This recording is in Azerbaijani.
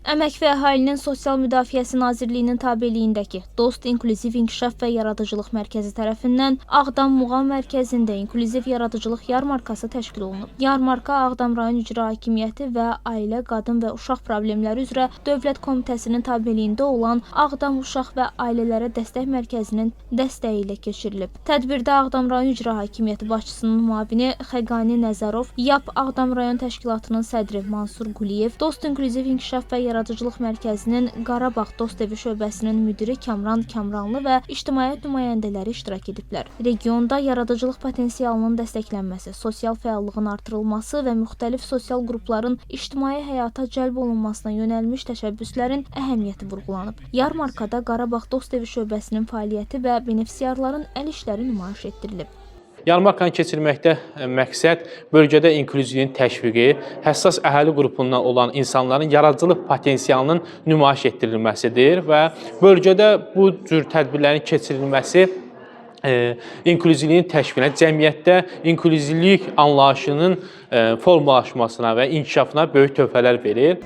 Əmək və Əhalinin Sosial Müdafiəsi Nazirliyinin tabeliyindəki Dost İnklüziv İnkişaf və Yaradıcılıq Mərkəzi tərəfindən Ağdam Muğam Mərkəzində İnklüziv Yaradıcılıq Yarmarkası təşkil olunub. Yarmarka Ağdam rayon İcra Hakimiyyəti və Ailə, Qadın və Uşaq Problemləri üzrə Dövlət Komitəsinin tabeliyində olan Ağdam Uşaq və Ailələrə Dəstək Mərkəzinin dəstəyi ilə keçirilib. Tədbirdə Ağdam rayon İcra Hakimiyyəti başçısının müavini Xəqani Nəzərov, YAP Ağdam rayon təşkilatının sədri Mansur Quliyev, Dost İnklüziv İnkişaf və Yaradıcılıq Mərkəzinin Qarabağ Dost Evi şöbəsinin müdiri Kamran Kamranlı və ictimaiyyət nümayəndələri iştirak ediblər. Regionda yaradıcılıq potensialının dəstəklənməsi, sosial fəallığın artırılması və müxtəlif sosial qrupların ictimai həyata cəlb olunmasına yönəlmiş təşəbbüslərin əhəmiyyəti vurğulanıb. Yarmarkada Qarabağ Dost Evi şöbəsinin fəaliyyəti və benefisiarların əl işləri nümayiş etdirilib. Yarmarkanı keçirməkdə məqsəd bölgədə inklüzivliyin təşviqi, həssas əhali qrupundan olan insanların yaradıcılıq potensialının nümayiş etdirilməsidir və bölgədə bu cür tədbirlərin keçirilməsi inklüzivliyin təşviqinə, cəmiyyətdə inklüzivlik anlayışının formalaşmasına və inkişafına böyük töhfələr verir.